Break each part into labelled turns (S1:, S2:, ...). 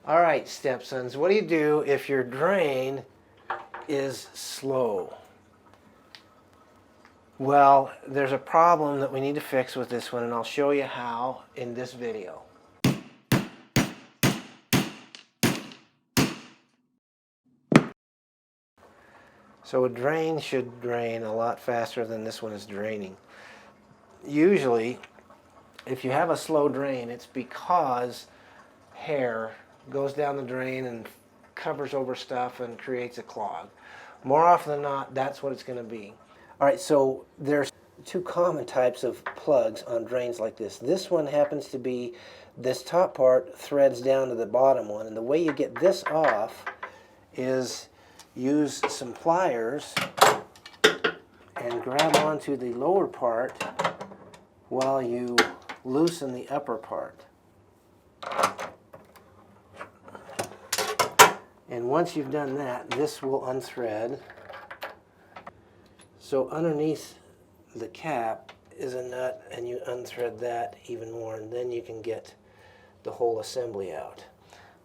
S1: All right, stepsons, what do you do if your drain is slow? Well, there's a problem that we need to fix with this one, and I'll show you how in this video. So a drain should drain a lot faster than this one is draining. Usually, if you have a slow drain, it's because hair goes down the drain and covers over stuff and creates a clog. More often than not, that's what it's going to be. All right, so there's two common types of plugs on drains like this. This one happens to be this top part threads down to the bottom one, and the way you get this off is use some pliers and grab onto the lower part while you loosen the upper part. And once you've done that, this will unthread. So underneath the cap is a nut, and you unthread that even more, and then you can get the whole assembly out.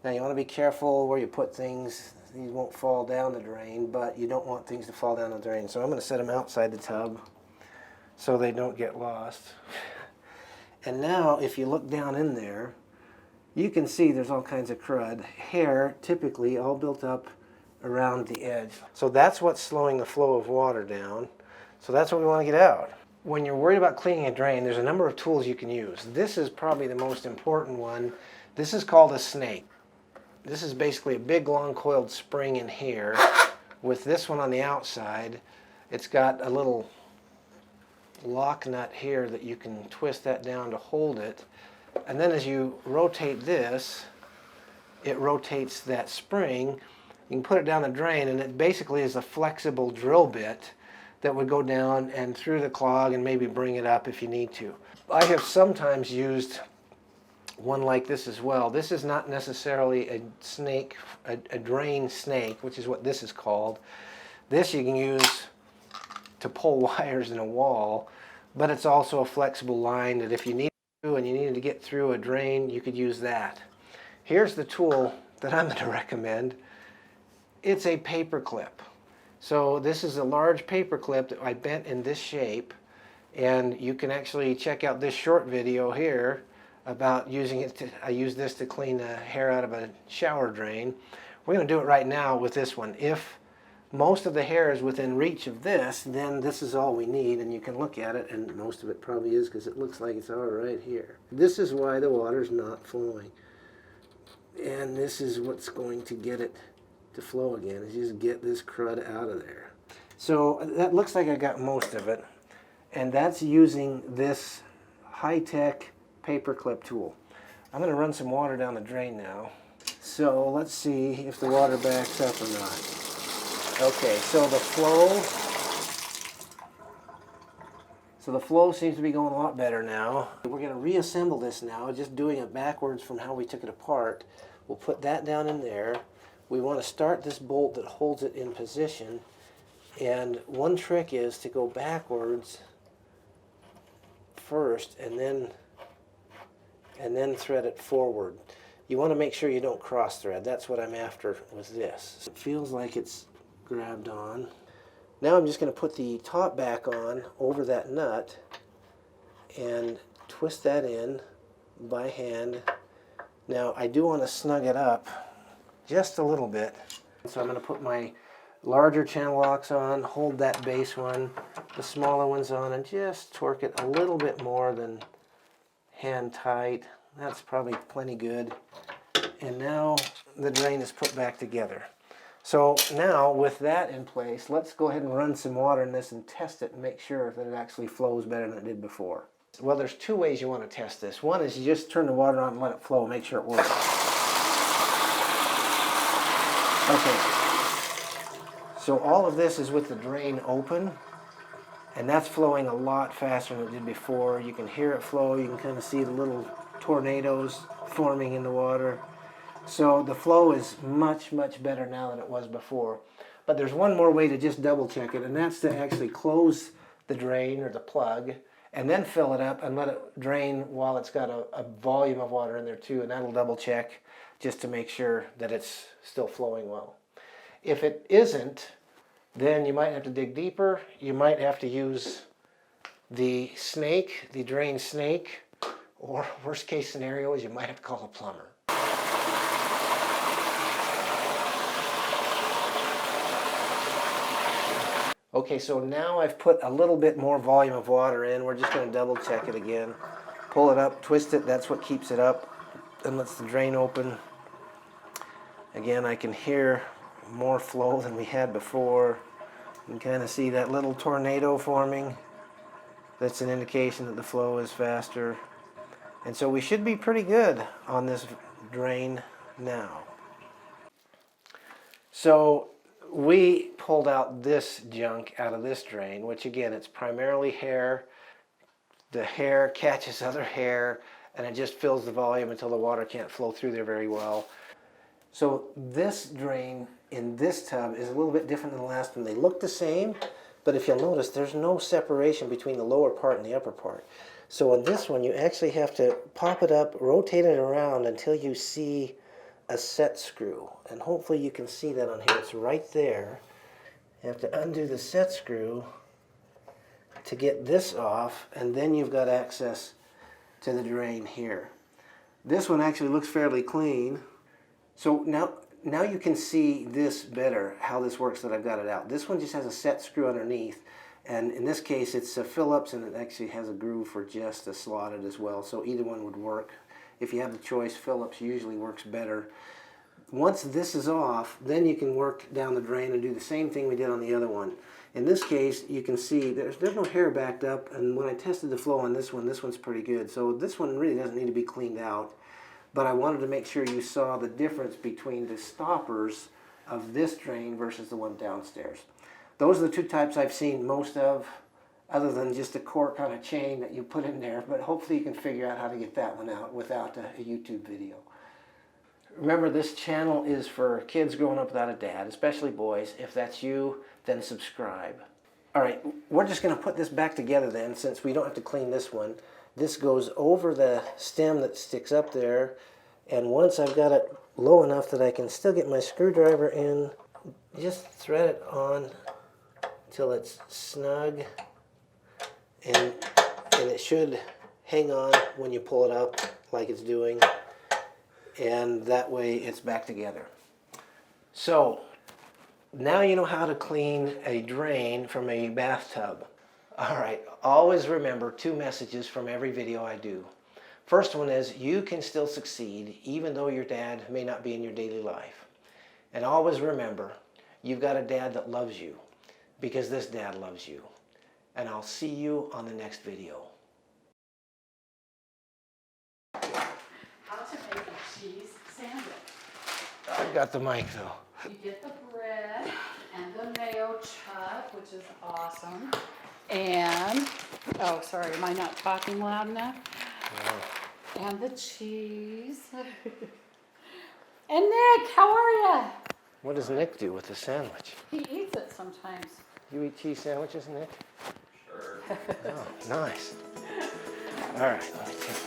S1: Now you want to be careful where you put things. These won't fall down the drain, but you don't want things to fall down the drain. So I'm going to set them outside the tub so they don't get lost. And now if you look down in there, you can see there's all kinds of crud. Hair, typically, all built up around the edge. So that's what's slowing the flow of water down. So that's what we want to get out. When you're worried about cleaning a drain, there's a number of tools you can use. This is probably the most important one. This is called a snake. This is basically a big long coiled spring in here with this one on the outside. It's got a little lock nut here that you can twist that down to hold it. And then as you rotate this, it rotates that spring. You can put it down the drain, and it basically is a flexible drill bit that would go down and through the clog and maybe bring it up if you need to. I have sometimes used one like this as well. This is not necessarily a snake, a drain snake, which is what this is called. This you can use to pull wires in a wall, but it's also a flexible line that if you need and you needed to get through a drain, you could use that. Here's the tool that I'm going to recommend. It's a paper clip. So this is a large paper clip that I bent in this shape, and you can actually check out this short video here about using it. I use this to clean the hair out of a shower drain. We're going to do it right now with this one. If most of the hair is within reach of this, then this is all we need, and you can look at it, and most of it probably is because it looks like it's all right here. This is why the water's not flowing, and this is what's going to get it to flow again, is just get this crud out of there. So that looks like I got most of it, and that's using this high-tech paper clip tool. I'm going to run some water down the drain now. So let's see if the water backs up or not. Okay, so the flow seems to be going a lot better now. We're going to reassemble this now, just doing it backwards from how we took it apart. We'll put that down in there. We want to start this bolt that holds it in position, and one trick is to go backwards first and then thread it forward. You want to make sure you don't cross thread. That's what I'm after with this. It feels like it's grabbed on. Now I'm just going to put the top back on over that nut and twist that in by hand. Now I do want to snug it up just a little bit. So I'm going to put my larger channel locks on, hold that base one, the smaller ones on, and just torque it a little bit more than hand tight. That's probably plenty good. And now the drain is put back together. So now with that in place, let's go ahead and run some water in this and test it and make sure that it actually flows better than it did before. Well, there's two ways you want to test this. One is you just turn the water on and let it flow, make sure it works. Okay, so all of this is with the drain open, and that's flowing a lot faster than it did before. You can hear it flow, you can kind of see the little tornadoes forming in the water. So the flow is much, much better now than it was before. But there's one more way to just double check it, and that's to actually close the drain or the plug and then fill it up and let it drain while it's got a volume of water in there too, and that'll double check just to make sure that it's still flowing well. If it isn't, then you might have to dig deeper. You might have to use the snake, the drain snake, or worst case scenario is you might have to call a plumber. Okay, so now I've put a little bit more volume of water in. We're just going to double check it again. Pull it up, twist it, that's what keeps it up and lets the drain open. Again, I can hear more flow than we had before. You can kind of see that little tornado forming. That's an indication that the flow is faster. And so we should be pretty good on this drain now. So we pulled out this junk out of this drain, which again, it's primarily hair. The hair catches other hair and it just fills the volume until the water can't flow through there very well. So this drain in this tub is a little bit different than the last one. They look the same, but if you'll notice, there's no separation between the lower part and the upper part. So on this one, you actually have to pop it up, rotate it around until you see a set screw. And hopefully you can see that on here. It's right there. You have to undo the set screw to get this off, and then you've got access to the drain here. This one actually looks fairly clean. So now you can see this better, how this works that I've got it out. This one just has a set screw underneath, and in this case it's a Phillips, and it actually has a groove for just a slotted as well, so either one would work. If you have the choice, Phillips usually works better. Once this is off, then you can work down the drain and do the same thing we did on the other one. In this case, you can see there's no hair backed up, and when I tested the flow on this one's pretty good. So this one really doesn't need to be cleaned out, but I wanted to make sure you saw the difference between the stoppers of this drain versus the one downstairs. Those are the two types I've seen most of, other than just a cork on a chain that you put in there, but hopefully you can figure out how to get that one out without a YouTube video. Remember, this channel is for kids growing up without a dad, especially boys. If that's you, then subscribe. All right, we're just going to put this back together then, since we don't have to clean this one. This goes over the stem that sticks up there, and once I've got it low enough that I can still get my screwdriver in, just thread it on until it's snug, and it should hang on when you pull it up like it's doing, and that way it's back together. So now you know how to clean a drain from a bathtub. All right, always remember 2 messages from every video I do. First one is, you can still succeed even though your dad may not be in your daily life. And always remember, you've got a dad that loves you because this dad loves you. And I'll see you on the next video.
S2: How to make a cheese sandwich.
S1: I've got the mic though.
S2: You get the bread and the mayo chuck, which is awesome. And, oh, sorry, am I not talking loud enough?
S1: No.
S2: And the cheese. And Nick, how are you?
S1: What does Nick do with the sandwich?
S2: He eats it sometimes.
S1: You eat cheese sandwiches, Nick?
S3: Sure.
S1: Oh, nice. All right, let me take